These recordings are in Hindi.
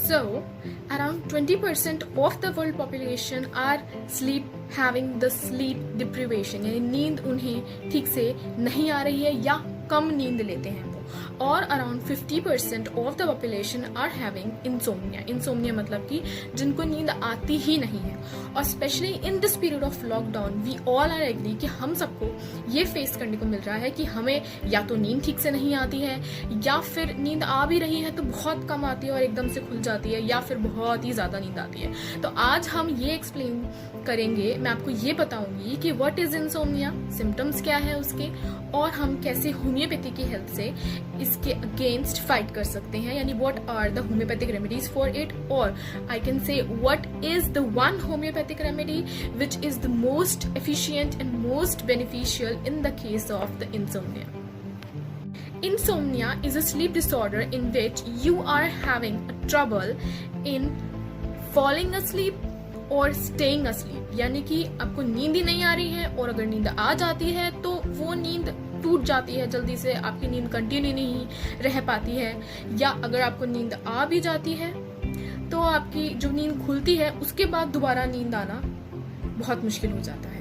So, around 20% of the world population are having the sleep deprivation, यानी नींद उन्हें ठीक से नहीं आ रही है या कम नींद लेते हैं वो, और around 50% of the population are having insomnia. Insomnia मतलब कि जिनको नींद आती ही नहीं है। और specially in this period of lockdown we all are agree कि हम सबको ये फेस करने को मिल रहा है कि हमें या तो नींद ठीक से नहीं आती है, या फिर नींद आ भी रही है तो बहुत कम आती है और एकदम से खुल जाती है, या फिर बहुत ही ज़्यादा नींद आती है। तो आज हम ये एक्सप्लेन करेंगे, मैं आपको ये बताऊंगी कि व्हाट इज इंसोम्निया, सिम्टम्स क्या है उसके, और हम कैसे होम्योपैथी की हेल्प से इसके अगेंस्ट फाइट कर सकते हैं, यानी what are the homeopathic remedies for it, और I can say what is the one homeopathic remedy which is the most efficient and most beneficial in the case of the insomnia. Insomnia is a sleep disorder in which you are having a trouble in falling asleep और staying asleep, यानी कि आपको नींद ही नहीं आ रही है, और अगर नींद आ जाती है तो वो नींद टूट जाती है जल्दी से, आपकी नींद कंटिन्यू नहीं रह पाती है, या अगर आपको नींद आ भी जाती है तो आपकी जो नींद खुलती है उसके बाद दोबारा नींद आना बहुत मुश्किल हो जाता है.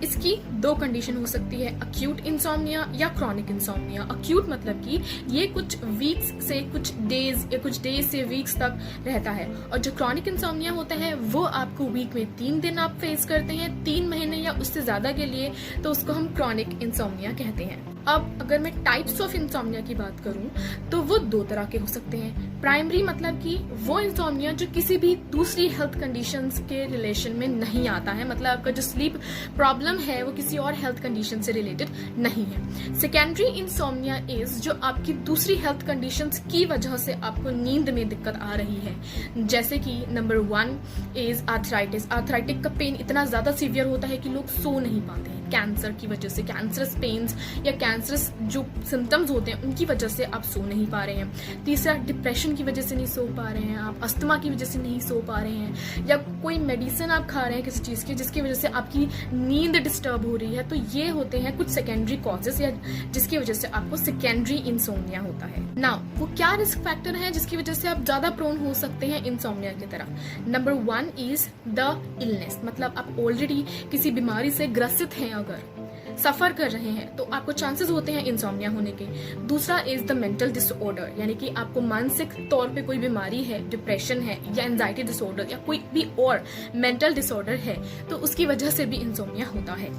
इसकी दो कंडीशन हो सकती है, अक्यूट इंसोम्निया या क्रॉनिक इंसोम्निया. अक्यूट मतलब कि ये कुछ वीक्स से कुछ डेज या कुछ डेज से वीक्स तक रहता है, और जो क्रॉनिक इंसोम्निया होता है वो आपको वीक में 3 दिन आप फेस करते हैं, 3 महीने या उससे ज्यादा के लिए, तो उसको हम क्रॉनिक इंसोम्निया कहते हैं. अब अगर मैं टाइप्स ऑफ इंसोम्निया की बात करूं तो वो 2 तरह के हो सकते हैं. प्राइमरी मतलब कि वो इंसोम्निया जो किसी भी दूसरी हेल्थ कंडीशंस के रिलेशन में नहीं आता है, मतलब आपका जो स्लीप प्रॉब्लम है वो किसी और हेल्थ कंडीशन से रिलेटेड नहीं है. सेकेंडरी इंसोम्निया इज जो आपकी दूसरी हेल्थ कंडीशंस की वजह से आपको नींद में दिक्कत आ रही है, जैसे कि नंबर 1 इज आर्थराइटिस. आर्थराइटिक का पेन इतना ज्यादा सीवियर होता है कि लोग सो नहीं पाते हैं, कैंसर की वजह से, कैंसरस पेन्स या कैंसरस जो सिम्टम्स होते हैं उनकी वजह से आप सो नहीं पा रहे हैं. तीसरा, डिप्रेशन की वजह से नहीं सो पा रहे हैं आप, अस्थमा की वजह से नहीं सो पा रहे हैं, या कोई मेडिसिन आप खा रहे हैं किसी चीज की जिसकी वजह से आपकी नींद डिस्टर्ब हो रही है. तो ये होते हैं कुछ सेकेंडरी कॉजेस या जिसकी वजह से आपको सेकेंडरी इंसोम्निया होता है. नाउ वो क्या रिस्क फैक्टर है जिसकी वजह से आप ज्यादा प्रोन हो सकते हैं इंसोम्निया की तरफ. नंबर 1 इज द इलनेस, मतलब आप ऑलरेडी किसी बीमारी से ग्रसित हैं, अगर सफर कर रहे हैं तो आपको चांसेस होते हैं इंसोम्निया होने के. दूसरा इज द मेंटल डिसऑर्डर, यानी कि आपको मानसिक तौर पे कोई बीमारी है, डिप्रेशन है या एंजाइटी डिसऑर्डर या कोई भी और मेंटल डिसऑर्डर है, तो उसकी वजह से भी इंसोम्निया होता है.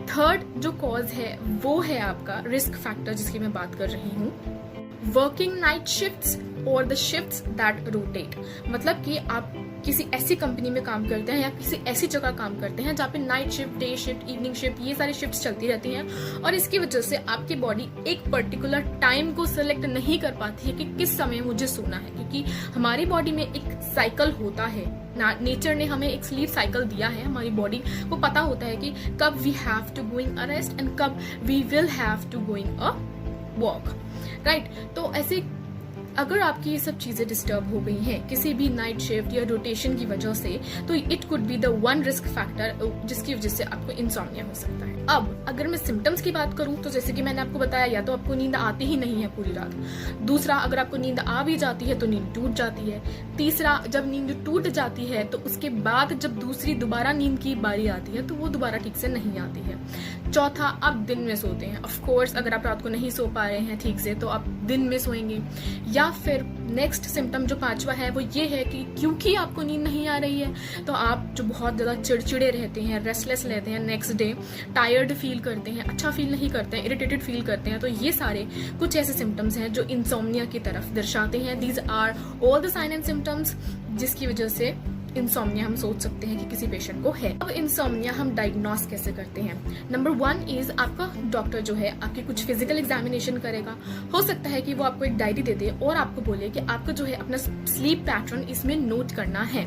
थर्ड जो कॉज है वो है आपका रिस्क फैक्टर जिसकी मैं बात कर रही हूँ, वर्किंग नाइट शिफ्ट्स और द शिफ्ट्स दैट रोटेट. मतलब कि आप किसी ऐसी कंपनी में काम करते हैं या किसी ऐसी जगह काम करते हैं जहाँ पे night shift, day shift, evening shift, ये सारी शिफ्ट्स चलती रहती हैं, और इसकी वजह से आपकी बॉडी एक पर्टिकुलर टाइम को सिलेक्ट नहीं कर पाती है कि किस समय मुझे सोना है, क्योंकि हमारी बॉडी में एक साइकिल होता है. नेचर ने हमें एक स्लीप साइकिल दिया है, हमारी बॉडी को पता होता है कि कब we have to going a rest and कब we will have to going a walk, right. तो ऐसे अगर आपकी ये सब चीजें डिस्टर्ब हो गई हैं किसी भी नाइट शिफ्ट या रोटेशन की वजह से, तो it could be the one risk factor जिसकी वजह से आपको इंसोम्निया हो सकता है. अब अगर मैं सिम्टम्स की बात करूं तो जैसे कि मैंने आपको बताया, या तो आपको नींद आती ही नहीं है पूरी रात. दूसरा, अगर आपको नींद आ भी जाती है तो नींद टूट जाती है. तीसरा, जब नींद टूट जाती है तो उसके बाद जब दूसरी दोबारा नींद की बारी आती है तो वो दोबारा ठीक से नहीं आती है. चौथा, आप दिन में सोते हैं. ऑफ कोर्स अगर आप रात को नहीं सो पा रहे हैं ठीक से तो आप दिन में सोएंगे. या फिर नेक्स्ट सिम्टम जो 5वां है वो ये है कि क्योंकि आपको नींद नहीं आ रही है तो आप जो बहुत ज्यादा चिड़चिड़े रहते हैं, रेस्टलेस रहते हैं, नेक्स्ट डे टायर्ड फील करते हैं, अच्छा फील नहीं करते हैं, इरिटेटेड फील करते हैं. तो ये सारे कुछ ऐसे सिम्टम्स हैं जो इंसोम्निया की तरफ दर्शाते हैं. These are all the sign and symptoms जिसकी वजह से इंसोम्निया हम सोच सकते हैं कि किसी पेशेंट को है. अब इंसोम्निया हम डायग्नोस कैसे करते हैं. नंबर 1 इज आपका डॉक्टर जो है आपकी कुछ फिजिकल एग्जामिनेशन करेगा. हो सकता है कि वो आपको एक डायरी दे दे और आपको बोले कि आपको जो है अपना स्लीप पैटर्न इसमें नोट करना है,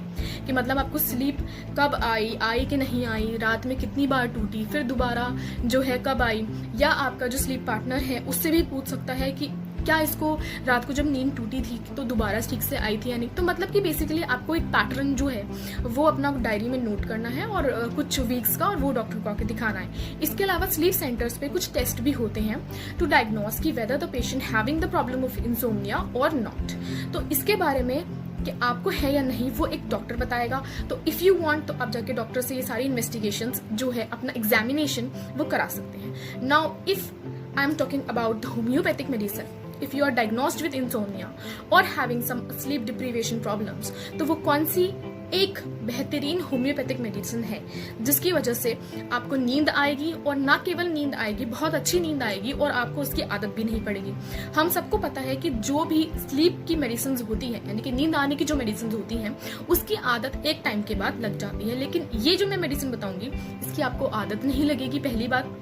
कि मतलब आपको स्लीप कब आई कि नहीं आई, रात में कितनी बार टूटी, फिर दोबारा जो है कब आई, या आपका जो स्लीप पार्टनर है उससे भी पूछ सकता है कि क्या इसको रात को जब नींद टूटी थी तो दोबारा ठीक से आई थी या नहीं. तो मतलब कि बेसिकली आपको एक पैटर्न जो है वो अपना डायरी में नोट करना है और कुछ वीक्स का, और वो डॉक्टर को आके दिखाना है. इसके अलावा स्लीप सेंटर्स पे कुछ टेस्ट भी होते हैं टू डायग्नोस की whether the patient having the problem of insomnia और नॉट. तो इसके बारे में कि आपको है या नहीं वो एक डॉक्टर बताएगा। तो इफ़ यू वांट तो आप जाके डॉक्टर से ये सारी इन्वेस्टिगेशंस जो है अपना एग्जामिनेशन वो करा सकते हैं। Now if I am talking about the homeopathic medicine, if you are diagnosed with insomnia or having some sleep deprivation problems, तो वो कौन सी एक बेहतरीन होम्योपैथिक मेडिसिन है जिसकी वजह से आपको नींद आएगी, और ना केवल नींद आएगी, बहुत अच्छी नींद आएगी और आपको उसकी आदत भी नहीं पड़ेगी। हम सबको पता है कि जो भी स्लीप की मेडिसिन होती है, यानी कि नींद आने की जो मेडिसिन होती हैं, उसकी आदत एक टाइम के बाद लग जाती है। लेकिन ये जो मैं मेडिसिन बताऊंगी इसकी आपको आदत नहीं लगेगी। पहली बात,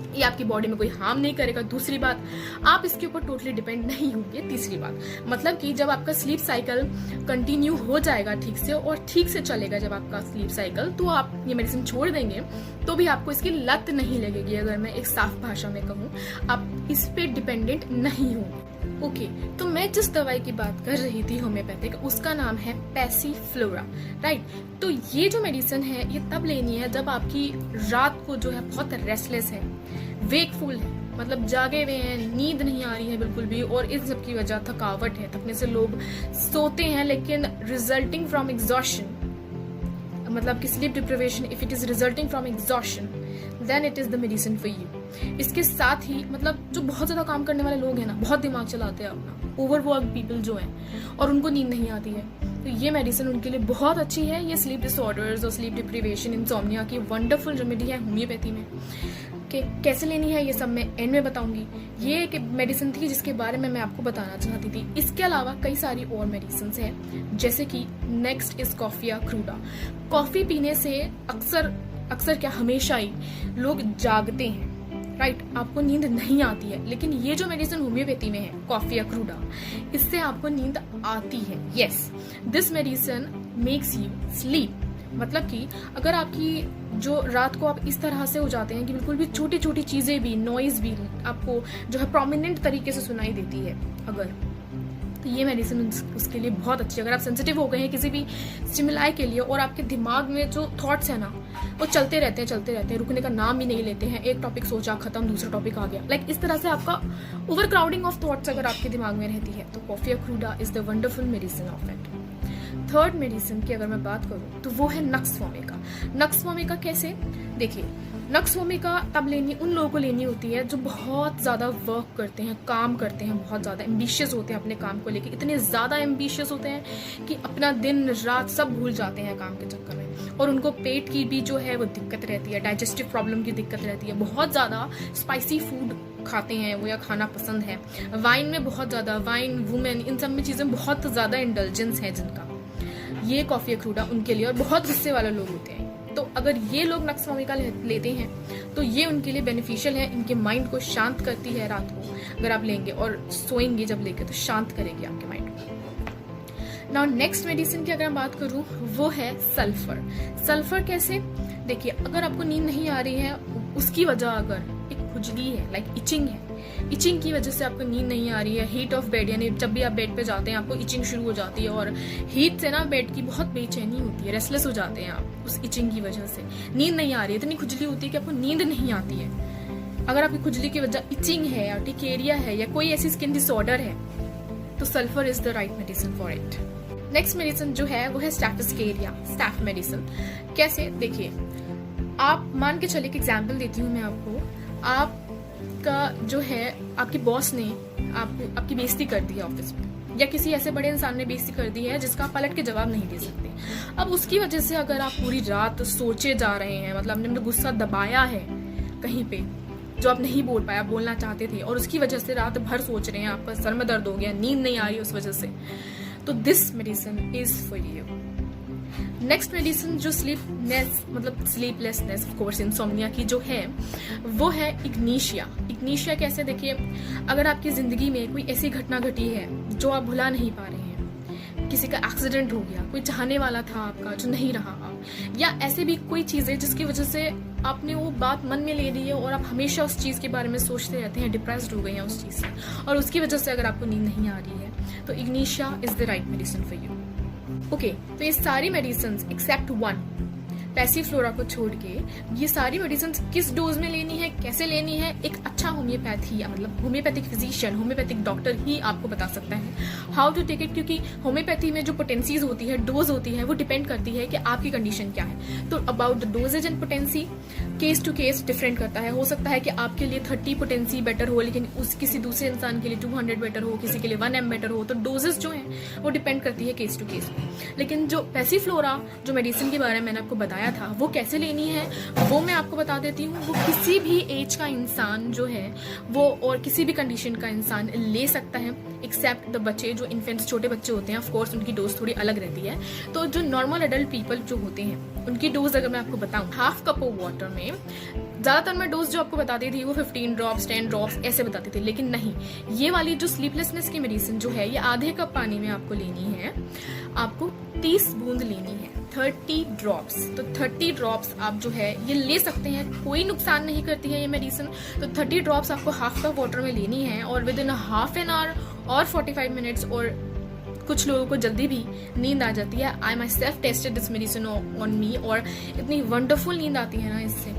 ये आपकी बॉडी में कोई हार्म नहीं करेगा। दूसरी बात, आप इसके ऊपर टोटली डिपेंड नहीं होंगे। तीसरी बात, मतलब कि जब आपका स्लीप साइकिल कंटिन्यू हो जाएगा ठीक से और ठीक से चलेगा जब आपका स्लीप साइकिल, तो आप ये मेडिसिन छोड़ देंगे तो भी आपको इसकी लत नहीं लगेगी। अगर मैं एक साफ भाषा में कहूँ, आप इस पे डिपेंडेंट नहीं होंगे। ओके, तो मैं जिस दवाई की बात कर रही थी होम्योपैथिक, उसका नाम है पैसीफ्लोरा, राइट। तो ये जो मेडिसिन है ये तब लेनी है जब आपकी रात को जो है बहुत रेस्टलेस है, वेकफुल है, मतलब जागे हुए हैं, नींद नहीं आ रही है बिल्कुल भी, और इस सब की वजह थकावट है, थकने से लोग सोते हैं, लेकिन रिजल्टिंग फ्रॉम एग्जॉशन, मतलब कि sleep deprivation, if it is resulting from exhaustion then it is the medicine for you. इसके साथ ही मतलब जो बहुत ज्यादा काम करने वाले लोग हैं ना, बहुत दिमाग चलाते हैं अपना, ओवरवर्क पीपल जो हैं और उनको नींद नहीं आती है, तो ये मेडिसिन उनके लिए बहुत अच्छी है। ये स्लीप डिसऑर्डर्स और स्लीप डिप्रिवेशन, इंसोम्निया की वंडरफुल रेमेडी है होम्योपैथी में। कि कैसे लेनी है ये सब मैं एंड में बताऊंगी। ये एक मेडिसिन थी जिसके बारे में मैं आपको बताना चाहती थी। इसके अलावा कई सारी और मेडिसिन हैं, जैसे कि next is coffea cruda. Coffee पीने से अक्सर क्या हमेशा ही लोग जागते हैं, राइट, आपको नींद नहीं आती है। लेकिन ये जो मेडिसिन होम्योपैथी में है कॉफिया क्रूडा, इससे आपको नींद आती है। Yes, this medicine makes you sleep. मतलब कि अगर आपकी जो रात को आप इस तरह से हो जाते हैं कि बिल्कुल भी छोटी छोटी चीजें भी, नॉइज भी आपको जो है प्रोमिनेंट तरीके से सुनाई देती है अगर, तो ये मेडिसिन उसके लिए बहुत अच्छी है। अगर आप सेंसिटिव हो गए हैं किसी भी स्टिमुलाई के लिए और आपके दिमाग में जो थॉट्स है ना वो चलते रहते हैं, रुकने का नाम भी नहीं लेते हैं, एक टॉपिक सोचा खत्म, दूसरा टॉपिक आ गया, लाइक इस तरह से आपका ओवर क्राउडिंग ऑफ थॉट्स अगर आपके दिमाग में रहती है, तो coffea cruda is the wonderful medicine of it. Third medicine की अगर मैं बात करूं तो वो है नक्स वोमिका। नक्स वोमिका कैसे, देखिए, नक्स वोमिका तब लेनी, उन लोगों को लेनी होती है जो बहुत ज्यादा वर्क करते हैं, काम करते हैं, बहुत ज्यादा एम्बिशियस होते हैं अपने काम को लेके, इतने ज्यादा एम्बिशियस होते हैं कि अपना दिन रात सब भूल जाते हैं काम के चक्कर में, और उनको पेट की भी जो है वो दिक्कत रहती है, डाइजेस्टिव प्रॉब्लम की दिक्कत रहती है, बहुत ज्यादा स्पाइसी फूड खाते हैं वो या खाना पसंद है, वाइन में बहुत ज्यादा, वाइन, वुमेन, इन सब में चीजें बहुत ज्यादा इंडल्जेंस है जिनका, ये कॉफी क्रूडा उनके लिए, और बहुत गुस्से वाले लोग होते हैं। तो अगर ये लोग नक्स वोमिका लेते हैं तो ये उनके लिए बेनिफिशियल है, इनके माइंड को शांत करती है रात को अगर आप लेंगे, और सोएंगे जब लेके तो शांत करेगी आपके माइंड को। नाउ नेक्स्ट मेडिसिन की अगर मैं बात करूं वो है सल्फर। सल्फर कैसे, देखिए, अगर आपको नींद नहीं आ रही है, उसकी वजह अगर एक खुजली है, लाइक इचिंग है, इचिंग की वजह से आपको नींद नहीं आ रही है, हीट ऑफ बेड, यानी जब भी आप बेड पे जाते हैं आपको इचिंग शुरू हो जाती है, और हीट से ना बेड की बहुत बेचैनी होती है, रेस्टलेस हो जाते हैं आप उस इचिंग की वजह से, नींद नहीं आ रही है, इतनी खुजली होती है कि आपको नींद नहीं आती है। अगर आपकी खुजली की वजह इचिंग है या टिकेरिया है या कोई ऐसी स्किन डिसऑर्डर है, तो sulphur is the right medicine for it. Next medicine जो है वो है स्टैफिस्केरिया, स्टैफ मेडिसिन। कैसे, देखिए, आप मान के चलिए, एग्जाम्पल देती हूँ मैं आपको, आपका जो है आपके बॉस ने आपकी बेइज्जती कर दी है ऑफिस में, या किसी ऐसे बड़े इंसान ने बेइज्जती कर दी है जिसका आप पलट के जवाब नहीं दे सकते। अब उसकी वजह से अगर आप पूरी रात सोचे जा रहे हैं, मतलब आपने गुस्सा दबाया है कहीं पे जो आप नहीं बोल पाया, बोलना चाहते थे, और उसकी वजह से रात भर सोच रहे हैं, आपका सर में दर्द हो गया, नींद नहीं आ रही उस वजह से, तो this medicine is for you. Next medicine जो स्लीपनेस, मतलब स्लीपलेसनेस, ऑफ कोर्स इंसोम्निया की जो है वो है इग्नीशिया। इग्नीशिया कैसे, देखिए, अगर आपकी जिंदगी में कोई ऐसी घटना घटी है जो आप भुला नहीं पा रहे हैं, किसी का एक्सीडेंट हो गया, कोई चाहने वाला था आपका जो नहीं रहा, या ऐसे भी कोई चीज है जिसकी वजह से आपने वो बात मन में ले ली है और आप हमेशा उस चीज के बारे में सोचते रहते हैं, डिप्रेस्ड हो गए हैं उस चीज से, और उसकी वजह से अगर आपको नींद नहीं आ रही है, तो Ignatia is the right medicine for you. Okay, तो ये सारी मेडिसिन एक्सेप्ट वन, पैसीफ्लोरा को छोड़ के ये सारी मेडिसिन किस डोज में लेनी है, कैसे लेनी है, एक अच्छा होम्योपैथी मतलब होम्योपैथिक फिजिशियन, होम्योपैथिक डॉक्टर ही आपको बता सकता है हाउ टू टेक इट। क्योंकि होम्योपैथी में जो पोटेंसीज होती है, डोज होती है, वो डिपेंड करती है कि आपकी कंडीशन क्या है। तो about the doses and potency case to case different करता है। हो सकता है कि आपके लिए 30 पोटेंसी बेटर हो, लेकिन किसी दूसरे इंसान के लिए 200 बेटर हो, किसी के लिए 1 mg बेटर हो। तो डोजेस जो हैं वो डिपेंड करती है केस टू केस। लेकिन जो पैसीफ्लोरा जो मेडिसिन के बारे में मैंने आपको बताया था वो कैसे लेनी है वो मैं आपको बता देती हूँ। वो किसी भी एज का इंसान जो है वो और किसी भी कंडीशन का इंसान ले सकता है, एक्सेप्ट द बच्चे जो इन्फेंट्स छोटे बच्चे होते हैं। ऑफ कोर्स उनकी डोज थोड़ी अलग रहती है। तो जो नॉर्मल एडल्ट पीपल जो होते हैं उनकी डोज अगर मैं आपको बताऊं, हाफ कप ऑफ वाटर में, ज्यादातर मैं डोज जो आपको बताती थी वो 15 ड्रॉप्स 10 ड्रॉप्स ऐसे बताती थी। लेकिन नहीं, ये वाली जो स्लीपलेसनेस की मेडिसिन जो है ये आधे कप पानी में आपको लेनी है। आपको 30 बूंद लेनी है, 30 ड्रॉप्स। तो 30 ड्रॉप्स आप जो है ये ले सकते हैं, कोई नुकसान नहीं करती है ये मेडिसिन। तो 30 ड्रॉप्स आपको हाफ कप वाटर में लेनी है और with in half an hour और 45 मिनट्स, और कुछ लोगों को जल्दी भी नींद आ जाती है। I my self tested this medicine on me और इतनी वंडरफुल नींद आती है ना इससे।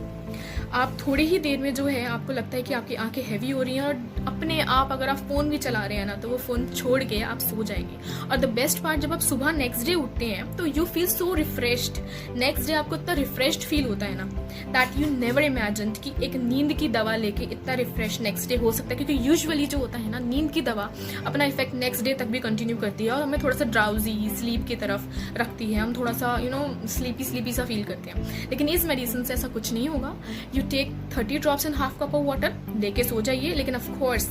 आप थोड़ी ही देर में जो है आपको लगता है कि आपकी आंखें हैवी हो रही हैं और अपने आप अगर आप फोन भी चला रहे हैं ना तो वो फोन छोड़ के आप सो जाएंगे। और द बेस्ट पार्ट, जब आप सुबह नेक्स्ट डे उठते हैं तो you feel so refreshed. Next day आपको इतना रिफ्रेश्ड फील होता है ना दैट यू नेवर इमेजिन्ड कि एक नींद की दवा लेके इतना रिफ्रेश नेक्स्ट डे हो सकता है। क्योंकि यूजुअली जो होता है ना, नींद की दवा अपना इफेक्ट नेक्स्ट डे तक भी कंटिन्यू करती है और हमें थोड़ा सा ड्राउजी स्लीप की तरफ रखती है। हम थोड़ा सा स्लीपी सा फील करते हैं। लेकिन इस मेडिसिन से ऐसा कुछ नहीं होगा। You take 30 drops in half cup of water, लेके सो जाइए। लेकिन ऑफ कोर्स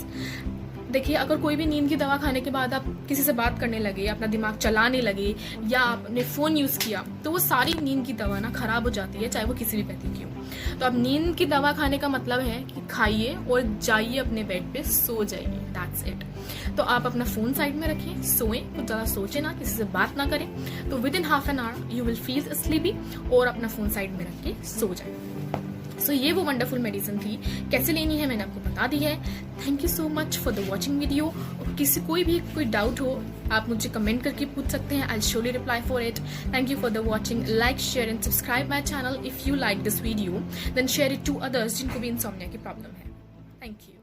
देखिए, अगर कोई भी नींद की दवा खाने के बाद आप किसी से बात करने लगे, अपना दिमाग चलाने लगे या आपने फोन यूज किया तो वो सारी नींद की दवा ना खराब हो जाती है, चाहे वो किसी भी पैथी की हो। तो अब नींद की दवा खाने का मतलब है कि खाइए और जाइए अपने बेड पे सो जाइए, दैट्स इट। तो आप अपना फोन साइड में रखें, सोएं, कुछ ज्यादा सोचे ना, किसी से बात ना करें। तो with in half an hour you will feel sleepy और अपना फोन साइड में रख के सो जाए। सो ये वो वंडरफुल मेडिसिन थी। कैसे लेनी है मैंने आपको बता दी है। Thank you so much for the watching video. किसी कोई डाउट हो आप मुझे कमेंट करके पूछ सकते हैं। I surely reply for it. Thank you for the watching. Like, share and subscribe my channel if you like this video, then share it to others जिनको भी इंसोम्निया की प्रॉब्लम है। Thank you.